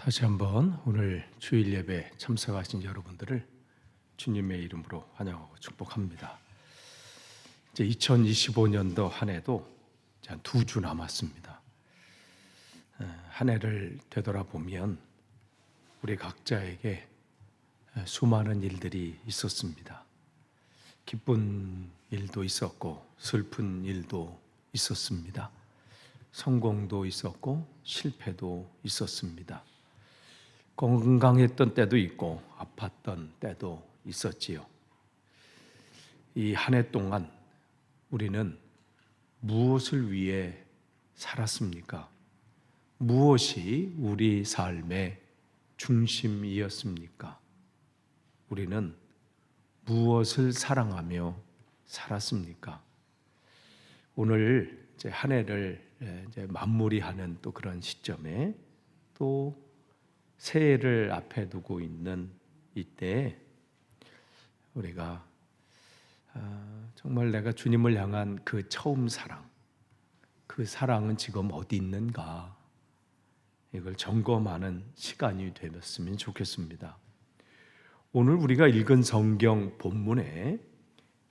다시 한번 오늘 주일 예배 참석하신 여러분들을 주님의 이름으로 환영하고 축복합니다. 이제 2025년도 한 해도 한 2주 남았습니다. 한 해를 되돌아보면 우리 각자에게 수많은 일들이 있었습니다. 기쁜 일도 있었고 슬픈 일도 있었습니다. 성공도 있었고 실패도 있었습니다. 건강했던 때도 있고 아팠던 때도 있었지요. 이 한 해 동안 우리는 무엇을 위해 살았습니까? 무엇이 우리 삶의 중심이었습니까? 우리는 무엇을 사랑하며 살았습니까? 오늘 이제 한 해를 이제 마무리하는 또 그런 시점에 또 새해를 앞에 두고 있는 이때 우리가 정말 내가 주님을 향한 그 처음 사랑, 그 사랑은 지금 어디 있는가, 이걸 점검하는 시간이 되었으면 좋겠습니다. 오늘 우리가 읽은 성경 본문에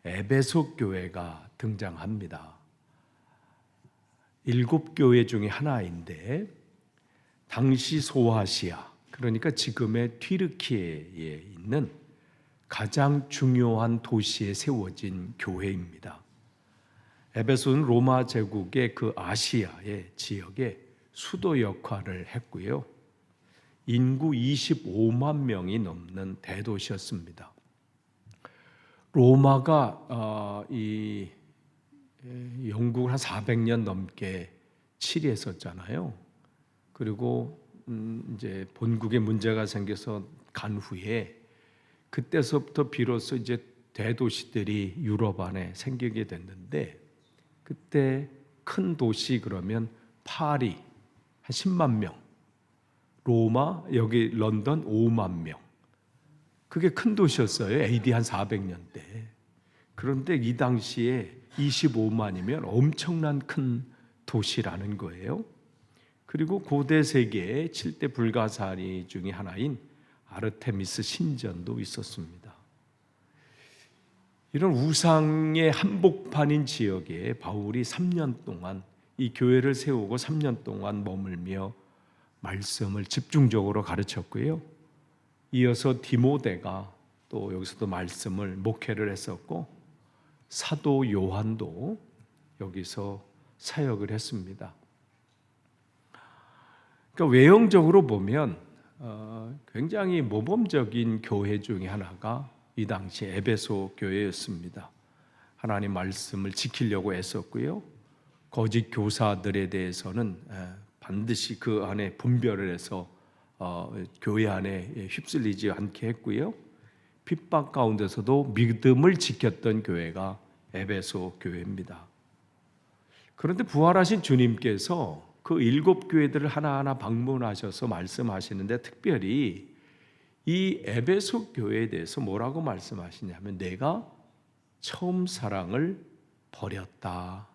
에베소 교회가 등장합니다. 7교회 중에 하나인데 당시 소아시아, 그러니까 지금의 튀르키예에 있는 가장 중요한 도시에 세워진 교회입니다. 에베소는 로마 제국의 그 아시아의 지역의 수도 역할을 했고요. 인구 25만 명이 넘는 대도시였습니다. 로마가 이 영국을 한 400년 넘게 치리했었잖아요. 그리고 이제 본국에 문제가 생겨서 간 후에 그때서부터 비로소 이제 대도시들이 유럽 안에 생기게 됐는데, 그때 큰 도시 그러면 파리 한 10만 명, 로마 여기 런던 5만 명, 그게 큰 도시였어요. AD 한 400년대. 그런데 이 당시에 25만이면 엄청난 큰 도시라는 거예요. 그리고 고대 세계의 7대 불가사리 중에 하나인 아르테미스 신전도 있었습니다. 이런 우상의 한복판인 지역에 바울이 3년 동안 이 교회를 세우고 3년 동안 머물며 말씀을 집중적으로 가르쳤고요. 이어서 디모데가 또 여기서도 말씀을 목회를 했었고, 사도 요한도 여기서 사역을 했습니다. 그러니까 외형적으로 보면 굉장히 모범적인 교회 중에 하나가 이 당시 에베소 교회였습니다. 하나님 말씀을 지키려고 애썼고요. 거짓 교사들에 대해서는 반드시 그 안에 분별을 해서 교회 안에 휩쓸리지 않게 했고요. 핍박 가운데서도 믿음을 지켰던 교회가 에베소 교회입니다. 그런데 부활하신 주님께서 그 7교회들을 하나하나 방문하셔서 말씀하시는데, 특별히 이 에베소 교회에 대해서 뭐라고 말씀하시냐면 내가 처음 사랑을 버렸다,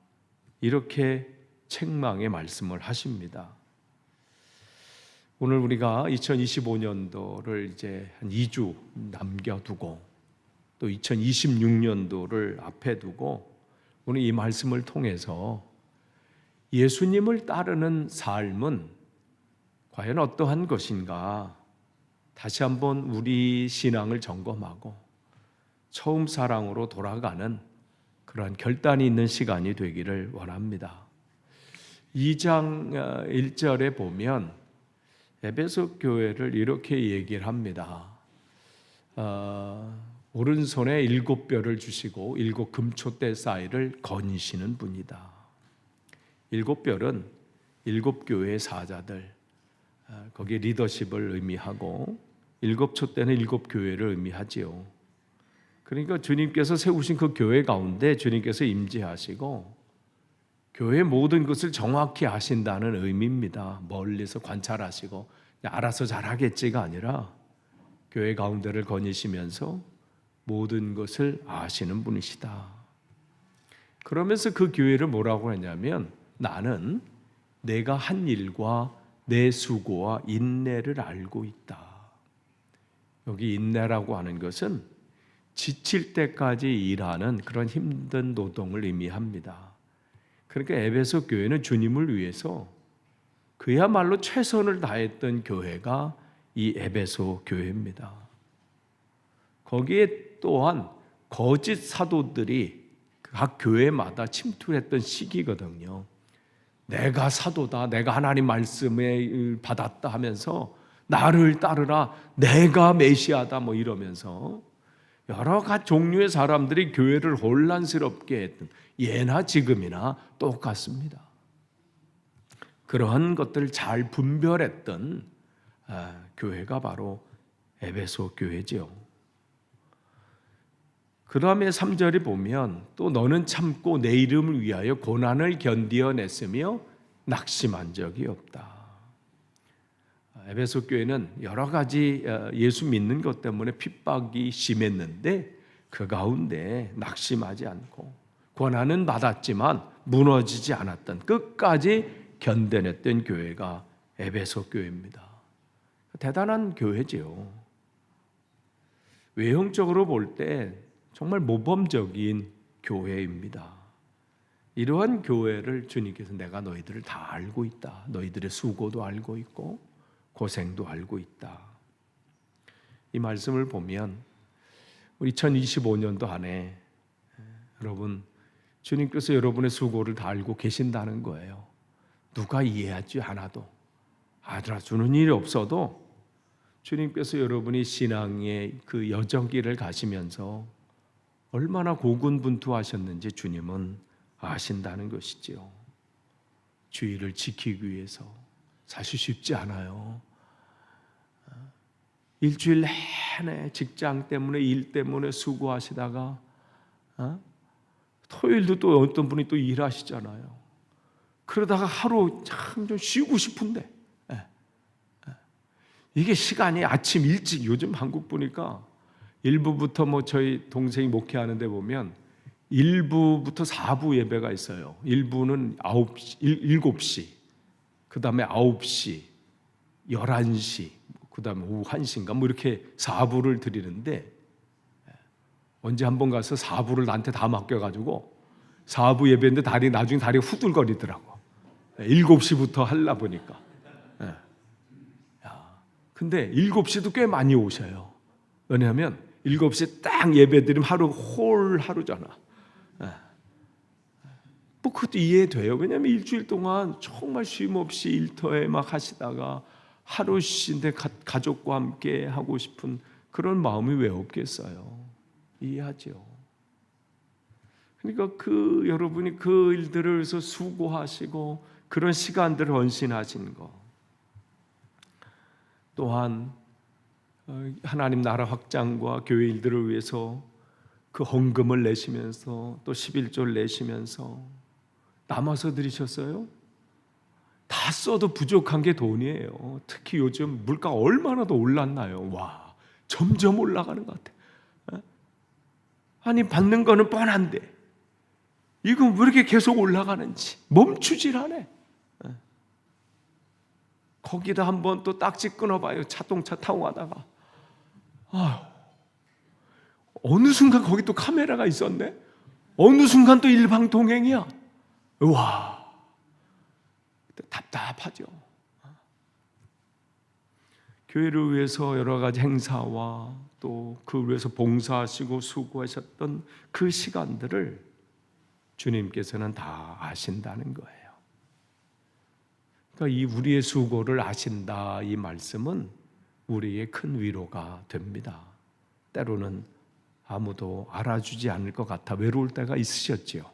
이렇게 책망의 말씀을 하십니다. 오늘 우리가 2025년도를 이제 한 2주 남겨두고 또 2026년도를 앞에 두고 오늘 이 말씀을 통해서 예수님을 따르는 삶은 과연 어떠한 것인가, 다시 한번 우리 신앙을 점검하고 처음 사랑으로 돌아가는 그러한 결단이 있는 시간이 되기를 원합니다. 2장 1절에 보면 에베소 교회를 이렇게 얘기를 합니다. 오른손에 7뼈를 주시고 7 금초대 사이를 거니시는 분이다. 7뼈는 7교회의 사자들, 거기에 리더십을 의미하고 7촛대는 7교회를 의미하지요. 그러니까 주님께서 세우신 그 교회 가운데 주님께서 임재하시고 교회의 모든 것을 정확히 아신다는 의미입니다. 멀리서 관찰하시고 알아서 잘하겠지가 아니라 교회 가운데를 거니시면서 모든 것을 아시는 분이시다. 그러면서 그 교회를 뭐라고 했냐면 나는 내가 한 일과 내 수고와 인내를 알고 있다. 여기 인내라고 하는 것은 지칠 때까지 일하는 그런 힘든 노동을 의미합니다. 그러니까 에베소 교회는 주님을 위해서 그야말로 최선을 다했던 교회가 이 에베소 교회입니다. 거기에 또한 거짓 사도들이 각 교회마다 침투했던 시기거든요. 내가 사도다, 내가 하나님 말씀을 받았다 하면서 나를 따르라, 내가 메시아다 뭐 이러면서 여러 가지 종류의 사람들이 교회를 혼란스럽게 했던, 예나 지금이나 똑같습니다. 그러한 것들을 잘 분별했던 교회가 바로 에베소 교회죠. 그 다음에 3절에 보면 또 너는 참고 내 이름을 위하여 고난을 견디어냈으며 낙심한 적이 없다. 에베소 교회는 여러 가지 예수 믿는 것 때문에 핍박이 심했는데 그 가운데 낙심하지 않고 고난은 받았지만 무너지지 않았던, 끝까지 견뎌냈던 교회가 에베소 교회입니다. 대단한 교회죠. 외형적으로 볼 때 정말 모범적인 교회입니다. 이러한 교회를 주님께서 내가 너희들을 다 알고 있다. 너희들의 수고도 알고 있고 고생도 알고 있다. 이 말씀을 보면 우리 2025년도 한 해 여러분, 주님께서 여러분의 수고를 다 알고 계신다는 거예요. 누가 이해하지 않아도, 알아주는 일이 없어도 주님께서 여러분이 신앙의 그 여정길을 가시면서 얼마나 고군분투하셨는지 주님은 아신다는 것이지요. 주의를 지키기 위해서 사실 쉽지 않아요. 일주일 내내 직장 때문에, 일 때문에 수고하시다가 토요일도 또 어떤 분이 또 일하시잖아요. 그러다가 하루 참 좀 쉬고 싶은데 이게 시간이 아침 일찍, 요즘 한국 보니까 1부부터 뭐 저희 동생이 목회하는데 보면 1부부터 4부 예배가 있어요. 1부는 7시, 그 다음에 9시, 11시, 그 다음에 오후 1시인가 뭐 이렇게 4부를 드리는데, 언제 한번 가서 4부를 나한테 다 맡겨가지고 4부 예배인데 나중에 다리 후들거리더라고. 7시부터 하려 보니까. 근데 7시도 꽤 많이 오셔요. 왜냐하면 7시에 딱 예배 드리면 하루잖아. 뭐 그것도 이해돼요. 왜냐하면 일주일 동안 정말 쉼 없이 일터에 막 하시다가 하루 쉬는데 가족과 함께 하고 싶은 그런 마음이 왜 없겠어요. 이해하죠. 그러니까 여러분이 그 일들을 위해서 수고하시고 그런 시간들을 헌신하신 거, 또한 하나님 나라 확장과 교회 일들을 위해서 그 헌금을 내시면서 또 11조를 내시면서 남아서 드리셨어요? 다 써도 부족한 게 돈이에요. 특히 요즘 물가 얼마나 더 올랐나요? 와, 점점 올라가는 것 같아. 아니, 받는 거는 뻔한데 이건 왜 이렇게 계속 올라가는지 멈추질 않아. 거기다 한번 또 딱지 끊어봐요. 자동차 타고 가다가 어느 순간 거기 또 카메라가 있었네. 어느 순간 또 일방통행이야. 와, 답답하죠. 교회를 위해서 여러 가지 행사와 또 그를 위해서 봉사하시고 수고하셨던 그 시간들을 주님께서는 다 아신다는 거예요. 그러니까 이 우리의 수고를 아신다, 이 말씀은 우리의 큰 위로가 됩니다. 때로는 아무도 알아주지 않을 것 같아 외로울 때가 있으셨지요.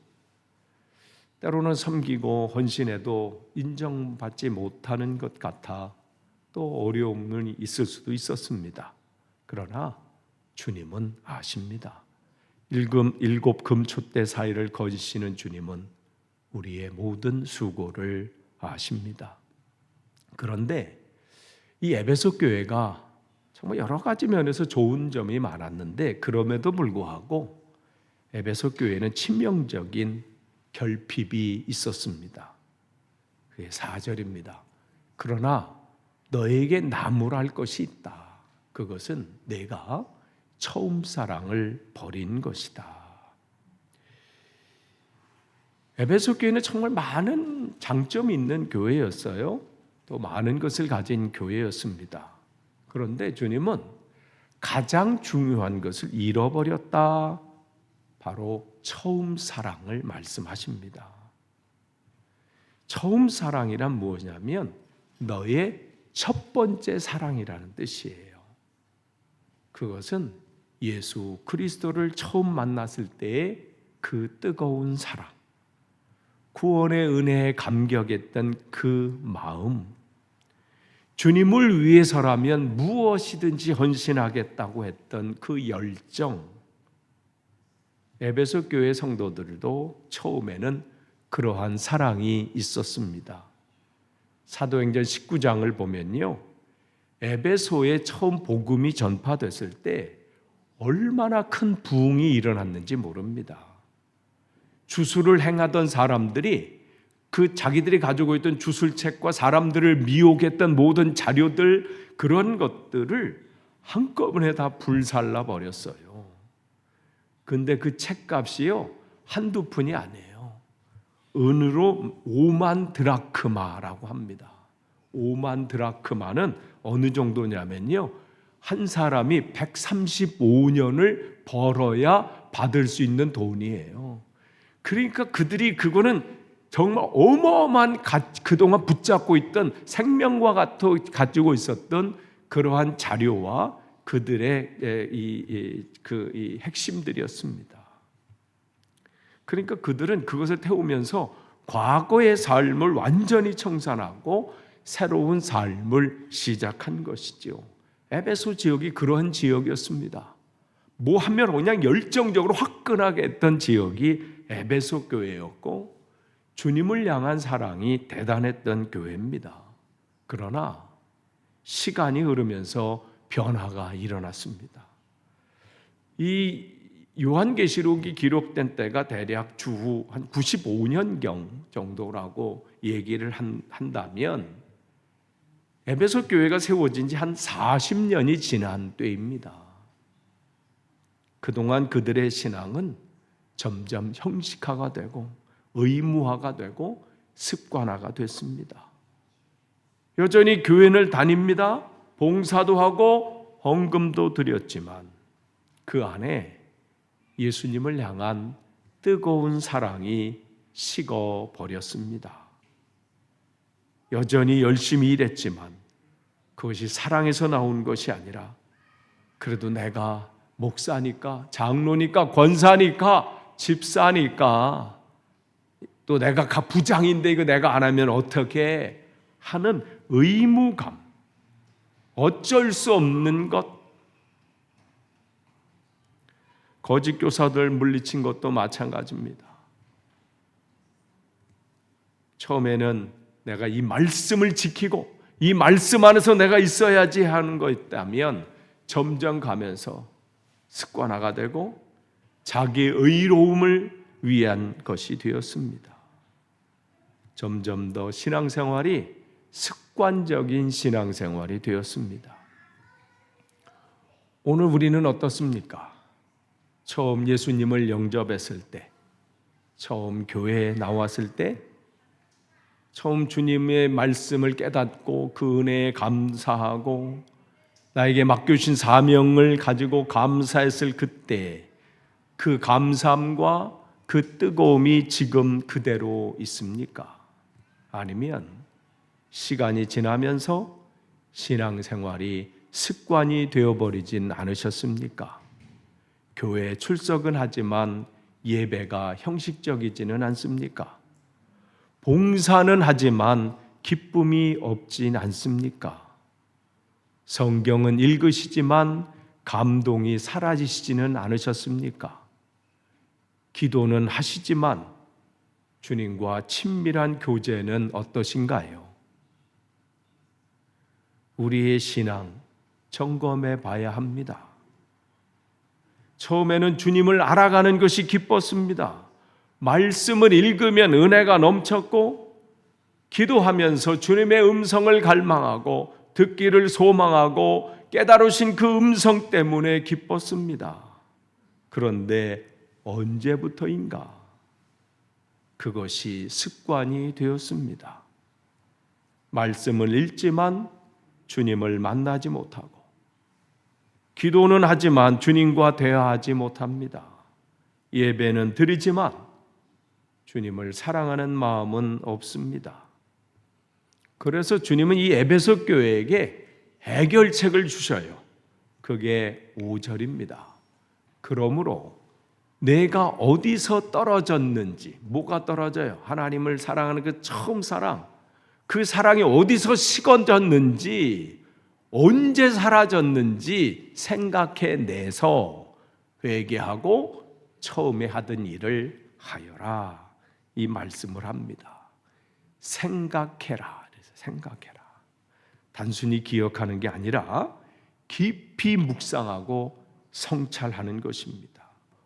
때로는 섬기고 헌신해도 인정받지 못하는 것 같아 또 어려움은 있을 수도 있었습니다. 그러나 주님은 아십니다. 7 금초대 사이를 거지시는 주님은 우리의 모든 수고를 아십니다. 그런데 이 에베소 교회가 정말 여러 가지 면에서 좋은 점이 많았는데, 그럼에도 불구하고 에베소 교회는 치명적인 결핍이 있었습니다. 그게 4절입니다. 그러나 너에게 나무랄 것이 있다. 그것은 내가 처음 사랑을 버린 것이다. 에베소 교회는 정말 많은 장점이 있는 교회였어요. 또 많은 것을 가진 교회였습니다. 그런데 주님은 가장 중요한 것을 잃어버렸다. 바로 처음 사랑을 말씀하십니다. 처음 사랑이란 무엇이냐면 너의 첫 번째 사랑이라는 뜻이에요. 그것은 예수 그리스도를 처음 만났을 때의 그 뜨거운 사랑, 구원의 은혜에 감격했던 그 마음, 주님을 위해서라면 무엇이든지 헌신하겠다고 했던 그 열정, 에베소 교회 성도들도 처음에는 그러한 사랑이 있었습니다. 사도행전 19장을 보면요, 에베소에 처음 복음이 전파됐을 때 얼마나 큰 부흥이 일어났는지 모릅니다. 주술을 행하던 사람들이 그 자기들이 가지고 있던 주술책과 사람들을 미혹했던 모든 자료들, 그런 것들을 한꺼번에 다 불살라 버렸어요. 근데 그 책값이요, 한두 푼이 아니에요. 은으로 5만 드라크마라고 합니다. 5만 드라크마는 어느 정도냐면요, 한 사람이 135년을 벌어야 받을 수 있는 돈이에요. 그러니까 그들이 그거는 정말 어마어마한 그동안 붙잡고 있던 생명과 가지고 있었던 그러한 자료와 그들의 이 핵심들이었습니다. 그러니까 그들은 그것을 태우면서 과거의 삶을 완전히 청산하고 새로운 삶을 시작한 것이죠. 에베소 지역이 그러한 지역이었습니다. 뭐 하면 그냥 열정적으로 화끈하게 했던 지역이 에베소 교회였고 주님을 향한 사랑이 대단했던 교회입니다. 그러나 시간이 흐르면서 변화가 일어났습니다. 이 요한계시록이 기록된 때가 대략 주후 한 95년경 정도라고 얘기를 한다면 에베소 교회가 세워진 지 한 40년이 지난 때입니다. 그동안 그들의 신앙은 점점 형식화가 되고 의무화가 되고 습관화가 됐습니다. 여전히 교회를 다닙니다. 봉사도 하고 헌금도 드렸지만 그 안에 예수님을 향한 뜨거운 사랑이 식어버렸습니다. 여전히 열심히 일했지만 그것이 사랑에서 나온 것이 아니라 그래도 내가 목사니까, 장로니까, 권사니까, 집사니까, 또 내가 부장인데 이거 내가 안 하면 어떻게 하는 의무감, 어쩔 수 없는 것, 거짓 교사들 물리친 것도 마찬가지입니다. 처음에는 내가 이 말씀을 지키고 이 말씀 안에서 내가 있어야지 하는 거 있다면 점점 가면서 습관화가 되고 자기의 의로움을 위한 것이 되었습니다. 점점 더 신앙생활이 습관적인 신앙생활이 되었습니다. 오늘 우리는 어떻습니까? 처음 예수님을 영접했을 때, 처음 교회에 나왔을 때, 처음 주님의 말씀을 깨닫고 그 은혜에 감사하고 나에게 맡겨주신 사명을 가지고 감사했을 그때 그 감사함과 그 뜨거움이 지금 그대로 있습니까? 아니면 시간이 지나면서 신앙생활이 습관이 되어버리진 않으셨습니까? 교회에 출석은 하지만 예배가 형식적이지는 않습니까? 봉사는 하지만 기쁨이 없진 않습니까? 성경은 읽으시지만 감동이 사라지시지는 않으셨습니까? 기도는 하시지만 주님과 친밀한 교제는 어떠신가요? 우리의 신앙 점검해 봐야 합니다. 처음에는 주님을 알아가는 것이 기뻤습니다. 말씀을 읽으면 은혜가 넘쳤고 기도하면서 주님의 음성을 갈망하고 듣기를 소망하고 깨달으신 그 음성 때문에 기뻤습니다. 그런데 언제부터인가 그것이 습관이 되었습니다. 말씀을 읽지만 주님을 만나지 못하고, 기도는 하지만 주님과 대화하지 못합니다. 예배는 드리지만 주님을 사랑하는 마음은 없습니다. 그래서 주님은 이 에베소 교회에게 해결책을 주셔요. 그게 5절입니다. 그러므로 내가 어디서 떨어졌는지, 뭐가 떨어져요? 하나님을 사랑하는 그 처음 사랑, 그 사랑이 어디서 식어졌는지, 언제 사라졌는지 생각해내서 회개하고 처음에 하던 일을 하여라, 이 말씀을 합니다. 생각해라. 생각해라. 단순히 기억하는 게 아니라 깊이 묵상하고 성찰하는 것입니다.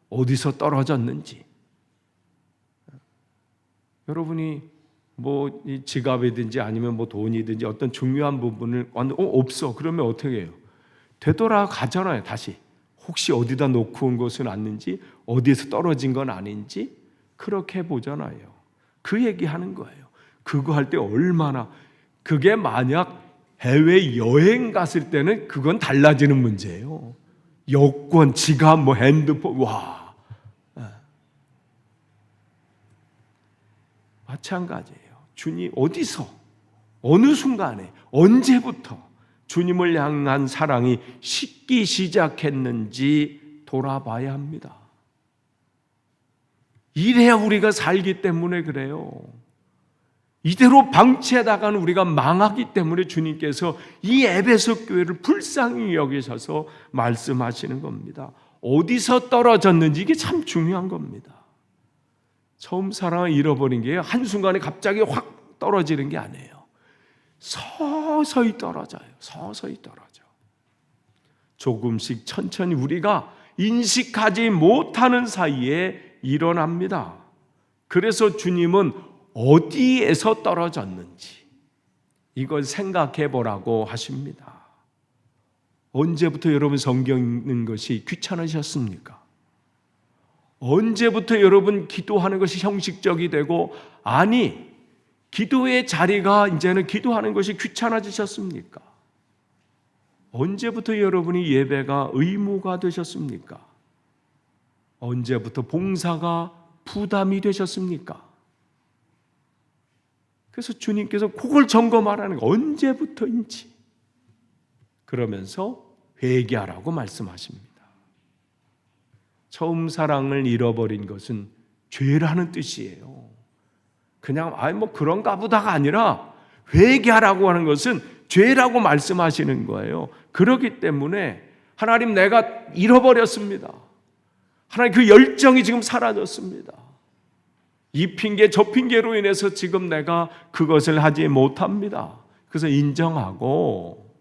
어디서 떨어졌는지. 여러분이 뭐 지갑이든지 아니면 뭐 돈이든지 어떤 중요한 부분을 없어. 그러면 어떻게 해요? 되돌아가잖아요. 다시. 혹시 어디다 놓고 온 것은 아닌지, 어디에서 떨어진 건 아닌지 그렇게 보잖아요. 그 얘기하는 거예요. 그거 할 때 얼마나, 그게 만약 해외 여행 갔을 때는 그건 달라지는 문제예요. 여권, 지갑, 뭐 핸드폰, 와, 마찬가지예요. 주님 어디서, 어느 순간에, 언제부터 주님을 향한 사랑이 식기 시작했는지 돌아봐야 합니다. 이래야 우리가 살기 때문에 그래요. 이대로 방치하다가는 우리가 망하기 때문에 주님께서 이 에베소 교회를 불쌍히 여기셔서 말씀하시는 겁니다. 어디서 떨어졌는지 이게 참 중요한 겁니다. 처음 사랑을 잃어버린 게 한순간에 갑자기 확 떨어지는 게 아니에요. 서서히 떨어져요. 서서히 떨어져. 조금씩 천천히 우리가 인식하지 못하는 사이에 일어납니다. 그래서 주님은 어디에서 떨어졌는지 이걸 생각해 보라고 하십니다. 언제부터 여러분 성경 읽는 것이 귀찮으셨습니까? 언제부터 여러분 기도하는 것이 형식적이 되고, 아니 기도의 자리가 이제는 기도하는 것이 귀찮아지셨습니까? 언제부터 여러분이 예배가 의무가 되셨습니까? 언제부터 봉사가 부담이 되셨습니까? 그래서 주님께서 그걸 점검하라는 거, 언제부터인지. 그러면서 회개하라고 말씀하십니다. 처음 사랑을 잃어버린 것은 죄라는 뜻이에요. 그냥 뭐 그런가 보다가 아니라 회개하라고 하는 것은 죄라고 말씀하시는 거예요. 그렇기 때문에 하나님, 내가 잃어버렸습니다. 하나님, 그 열정이 지금 사라졌습니다. 이 핑계 저 핑계로 인해서 지금 내가 그것을 하지 못합니다. 그래서 인정하고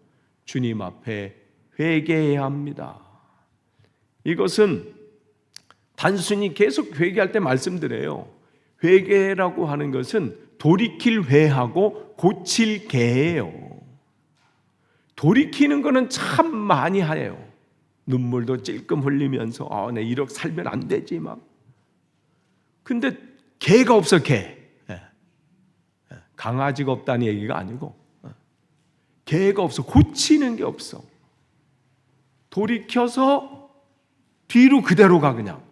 주님 앞에 회개해야 합니다. 이것은 단순히 계속 회개할 때 말씀드려요. 회개라고 하는 것은 돌이킬 회하고 고칠 개예요. 돌이키는 거는 참 많이 해요. 눈물도 찔끔 흘리면서 내 이렇게 살면 안 되지 막. 근데 개가 없어, 개. 강아지가 없다는 얘기가 아니고 개가 없어. 고치는 게 없어. 돌이켜서 뒤로 그대로 가 그냥.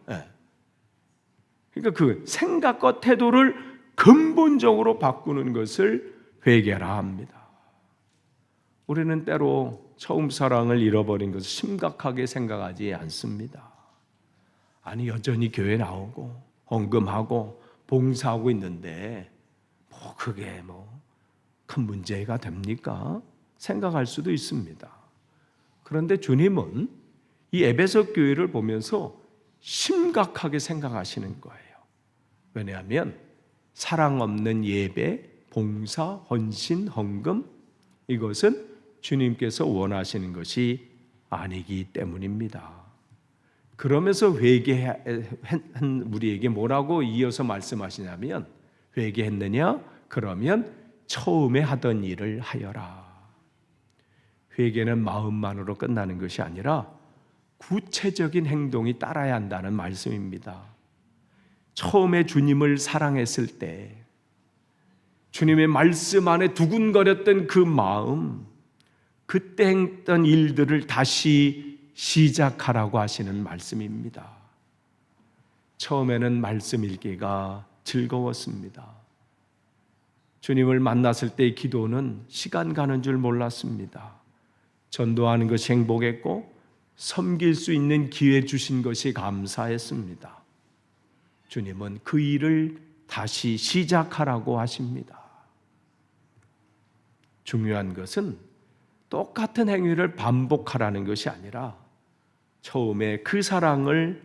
그러니까 그 생각과 태도를 근본적으로 바꾸는 것을 회개라 합니다. 우리는 때로 처음 사랑을 잃어버린 것을 심각하게 생각하지 않습니다. 아니, 여전히 교회 나오고 헌금하고 봉사하고 있는데 뭐 그게 뭐 큰 문제가 됩니까? 생각할 수도 있습니다. 그런데 주님은 이 에베소 교회를 보면서 심각하게 생각하시는 거예요. 왜냐하면 사랑 없는 예배, 봉사, 헌신, 헌금, 이것은 주님께서 원하시는 것이 아니기 때문입니다. 그러면서 회개한 우리에게 뭐라고 이어서 말씀하시냐면, 회개했느냐? 그러면 처음에 하던 일을 하여라. 회개는 마음만으로 끝나는 것이 아니라 구체적인 행동이 따라야 한다는 말씀입니다. 처음에 주님을 사랑했을 때 주님의 말씀 안에 두근거렸던 그 마음, 그때 했던 일들을 다시 시작하라고 하시는 말씀입니다. 처음에는 말씀 읽기가 즐거웠습니다. 주님을 만났을 때의 기도는 시간 가는 줄 몰랐습니다. 전도하는 것이 행복했고 섬길 수 있는 기회 주신 것이 감사했습니다. 주님은 그 일을 다시 시작하라고 하십니다. 중요한 것은 똑같은 행위를 반복하라는 것이 아니라 처음에 그 사랑을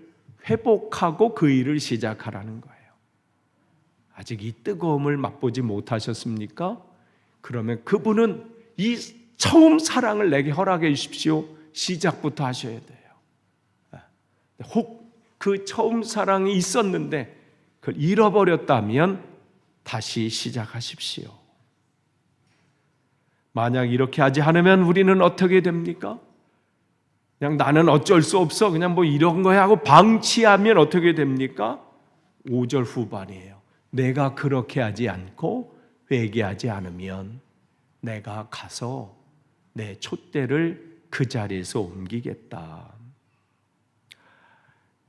회복하고 그 일을 시작하라는 거예요. 아직 이 뜨거움을 맛보지 못하셨습니까? 그러면 그분은 이 처음 사랑을 내게 허락해 주십시오. 시작부터 하셔야 돼요. 혹 그 처음 사랑이 있었는데 그걸 잃어버렸다면 다시 시작하십시오. 만약 이렇게 하지 않으면 우리는 어떻게 됩니까? 그냥 나는 어쩔 수 없어, 그냥 뭐 이런 거야 하고 방치하면 어떻게 됩니까? 5절 후반이에요. 내가 그렇게 하지 않고 회개하지 않으면 내가 가서 내 촛대를 그 자리에서 옮기겠다.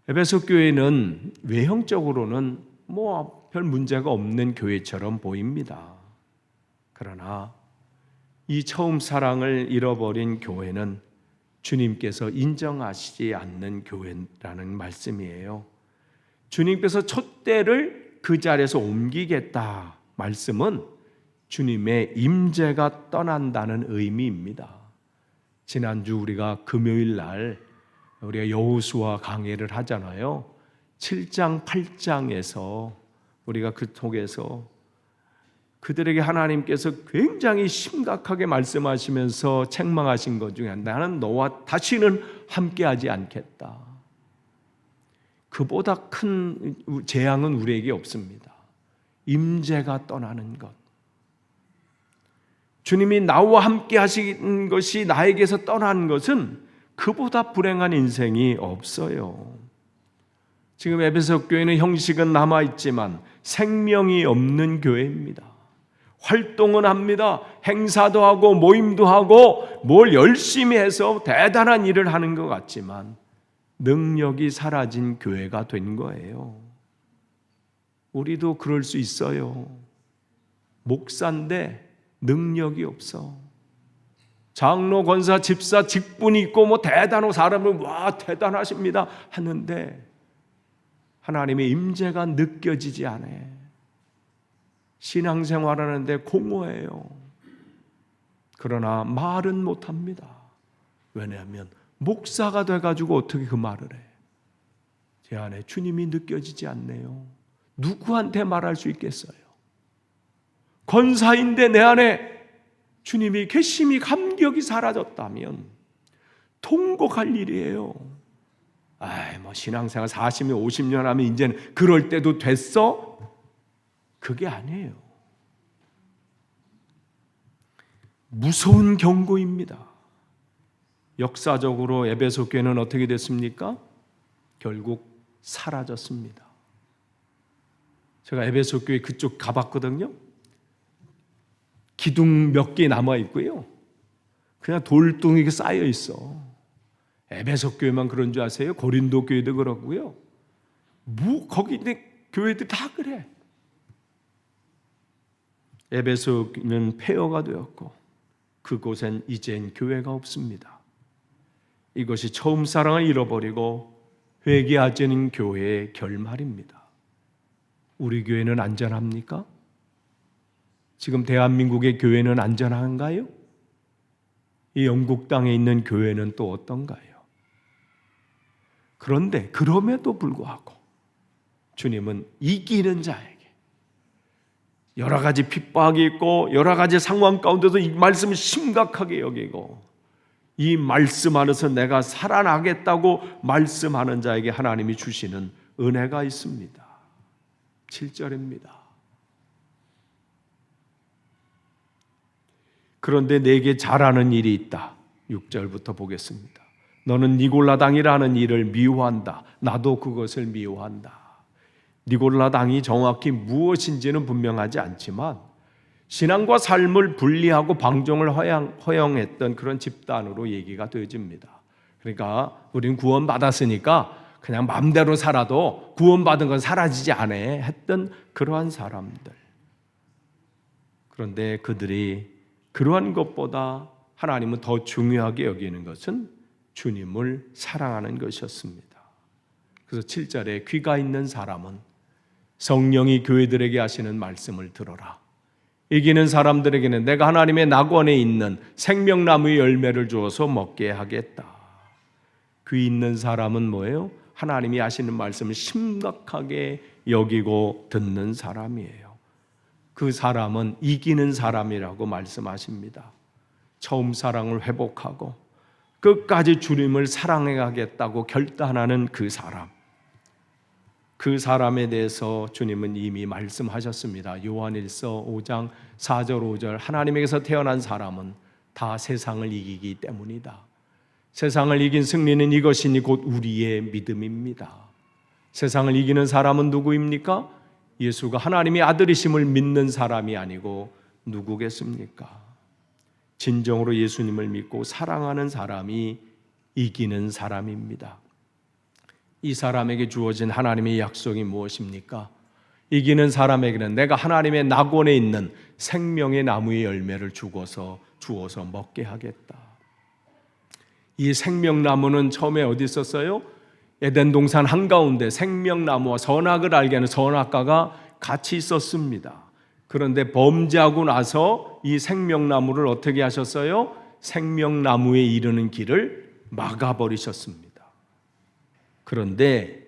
에베소 교회는 외형적으로는 뭐 별 문제가 없는 교회처럼 보입니다. 그러나 이 처음 사랑을 잃어버린 교회는 주님께서 인정하시지 않는 교회라는 말씀이에요. 주님께서 촛대를 그 자리에서 옮기겠다 말씀은 주님의 임재가 떠난다는 의미입니다. 지난주 우리가 금요일 날 우리가 여호수아 강해를 하잖아요. 7장, 8장에서 우리가 그 속에서 그들에게 하나님께서 굉장히 심각하게 말씀하시면서 책망하신 것 중에 나는 너와 다시는 함께하지 않겠다. 그보다 큰 재앙은 우리에게 없습니다. 임재가 떠나는 것. 주님이 나와 함께 하신 것이 나에게서 떠난 것은 그보다 불행한 인생이 없어요. 지금 에베소 교회는 형식은 남아있지만 생명이 없는 교회입니다. 활동은 합니다. 행사도 하고 모임도 하고 뭘 열심히 해서 대단한 일을 하는 것 같지만 능력이 사라진 교회가 된 거예요. 우리도 그럴 수 있어요. 목사인데 능력이 없어. 장로, 권사, 집사, 직분이 있고 뭐 대단한 사람은 와 대단하십니다 하는데 하나님의 임재가 느껴지지 않아요. 신앙생활하는데 공허해요. 그러나 말은 못합니다. 왜냐하면 목사가 돼가지고 어떻게 그 말을 해? 제 안에 주님이 느껴지지 않네요. 누구한테 말할 수 있겠어요? 권사인데 내 안에 주님이 괘씸히 감격이 사라졌다면 통곡할 일이에요. 뭐 신앙생활 40년 50년 하면 이제는 그럴 때도 됐어? 그게 아니에요. 무서운 경고입니다. 역사적으로 에베소 교회는 어떻게 됐습니까? 결국 사라졌습니다. 제가 에베소 교회 그쪽 가봤거든요. 기둥 몇 개 남아 있고요. 그냥 돌덩이가 쌓여 있어. 에베소 교회만 그런 줄 아세요? 고린도 교회도 그렇고요. 거기 있는 교회들 다 그래. 에베소는 폐허가 되었고 그곳엔 이젠 교회가 없습니다. 이것이 처음 사랑을 잃어버리고 회개하지 않은 교회의 결말입니다. 우리 교회는 안전합니까? 지금 대한민국의 교회는 안전한가요? 이 영국 땅에 있는 교회는 또 어떤가요? 그런데 그럼에도 불구하고 주님은 이기는 자에게 여러 가지 핍박이 있고 여러 가지 상황 가운데도 이 말씀을 심각하게 여기고 이 말씀 안에서 내가 살아나겠다고 말씀하는 자에게 하나님이 주시는 은혜가 있습니다. 7절입니다. 그런데 내게 잘하는 일이 있다. 6절부터 보겠습니다. 너는 니골라 당이라는 일을 미워한다. 나도 그것을 미워한다. 니골라 당이 정확히 무엇인지는 분명하지 않지만 신앙과 삶을 분리하고 방종을 허용했던 그런 집단으로 얘기가 되어집니다. 그러니까 우리는 구원받았으니까 그냥 마음대로 살아도 구원받은 건 사라지지 않아 했던 그러한 사람들. 그런데 그들이 그러한 것보다 하나님은 더 중요하게 여기는 것은 주님을 사랑하는 것이었습니다. 그래서 7절에 귀가 있는 사람은 성령이 교회들에게 하시는 말씀을 들어라. 이기는 사람들에게는 내가 하나님의 낙원에 있는 생명나무의 열매를 주어서 먹게 하겠다. 귀 있는 사람은 뭐예요? 하나님이 하시는 말씀을 심각하게 여기고 듣는 사람이에요. 그 사람은 이기는 사람이라고 말씀하십니다. 처음 사랑을 회복하고 끝까지 주님을 사랑해가겠다고 결단하는 그 사람. 그 사람에 대해서 주님은 이미 말씀하셨습니다. 요한일서 5장 4절 5절 하나님에게서 태어난 사람은 다 세상을 이기기 때문이다. 세상을 이긴 승리는 이것이니 곧 우리의 믿음입니다. 세상을 이기는 사람은 누구입니까? 예수가 하나님의 아들이심을 믿는 사람이 아니고 누구겠습니까? 진정으로 예수님을 믿고 사랑하는 사람이 이기는 사람입니다. 이 사람에게 주어진 하나님의 약속이 무엇입니까? 이기는 사람에게는 내가 하나님의 낙원에 있는 생명의 나무의 열매를 주어서 먹게 하겠다. 이 생명나무는 처음에 어디 있었어요? 에덴 동산 한가운데 생명나무와 선악을 알게 하는 선악과가 같이 있었습니다. 그런데 범죄하고 나서 이 생명나무를 어떻게 하셨어요? 생명나무에 이르는 길을 막아버리셨습니다. 그런데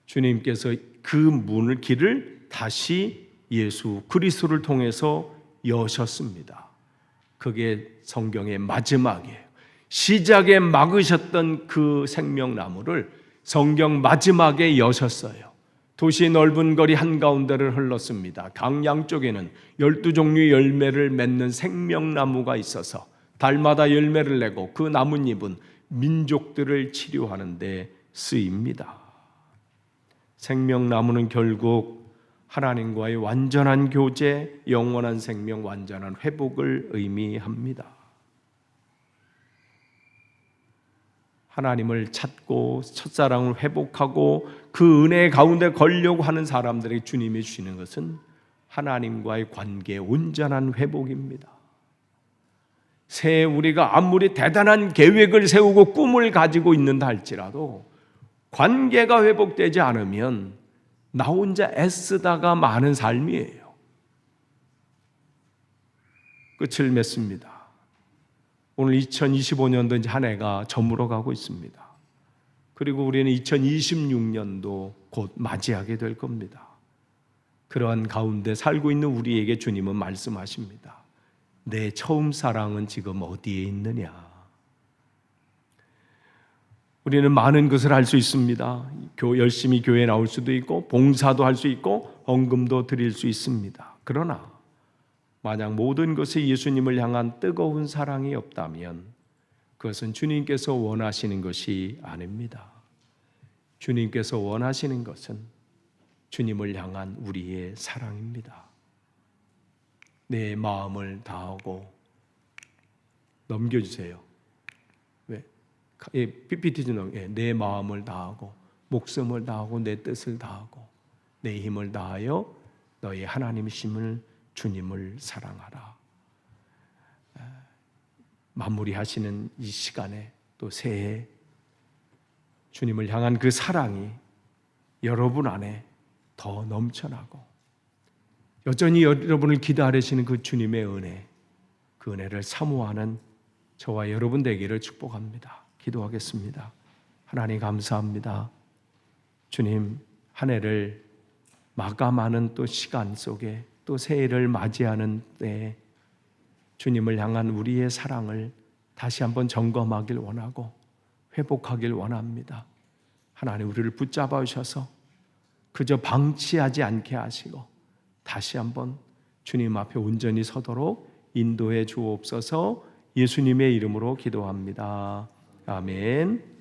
주님께서 그 길을 다시 예수 그리스도를 통해서 여셨습니다. 그게 성경의 마지막이에요. 시작에 막으셨던 그 생명나무를 성경 마지막에 여셨어요. 도시 넓은 거리 한가운데를 흘렀습니다. 강 양쪽에는 12종류의 열매를 맺는 생명나무가 있어서 달마다 열매를 내고 그 나뭇잎은 민족들을 치료하는 데 쓰입니다. 생명나무는 결국 하나님과의 완전한 교제, 영원한 생명, 완전한 회복을 의미합니다. 하나님을 찾고 첫사랑을 회복하고 그 은혜 가운데 걸려고 하는 사람들에게 주님이 주시는 것은 하나님과의 관계의 온전한 회복입니다. 새해 우리가 아무리 대단한 계획을 세우고 꿈을 가지고 있는다 할지라도 관계가 회복되지 않으면 나 혼자 애쓰다가 마는 삶이에요. 끝을 맺습니다. 오늘 2025년도 이제 한 해가 저물어 가고 있습니다. 그리고 우리는 2026년도 곧 맞이하게 될 겁니다. 그러한 가운데 살고 있는 우리에게 주님은 말씀하십니다. 내 처음 사랑은 지금 어디에 있느냐? 우리는 많은 것을 할 수 있습니다. 열심히 교회에 나올 수도 있고 봉사도 할 수 있고 헌금도 드릴 수 있습니다. 그러나 만약 모든 것에 예수님을 향한 뜨거운 사랑이 없다면 그것은 주님께서 원하시는 것이 아닙니다. 주님께서 원하시는 것은 주님을 향한 우리의 사랑입니다. 내 마음을 다하고 넘겨주세요. PPT 좀 내 마음을 다하고 목숨을 다하고 내 뜻을 다하고 내 힘을 다하여 너의 하나님이심을 주님을 사랑하라. 마무리하시는 이 시간에 또 새해 주님을 향한 그 사랑이 여러분 안에 더 넘쳐나고 여전히 여러분을 기다리시는 그 주님의 은혜, 그 은혜를 사모하는 저와 여러분 되기를 축복합니다. 기도하겠습니다. 하나님 감사합니다. 주님 한 해를 마감하는 또 시간 속에 또 새해를 맞이하는 때에 주님을 향한 우리의 사랑을 다시 한번 점검하길 원하고 회복하길 원합니다. 하나님 우리를 붙잡아 주셔서 그저 방치하지 않게 하시고 다시 한번 주님 앞에 온전히 서도록 인도해 주옵소서. 예수님의 이름으로 기도합니다. 아멘.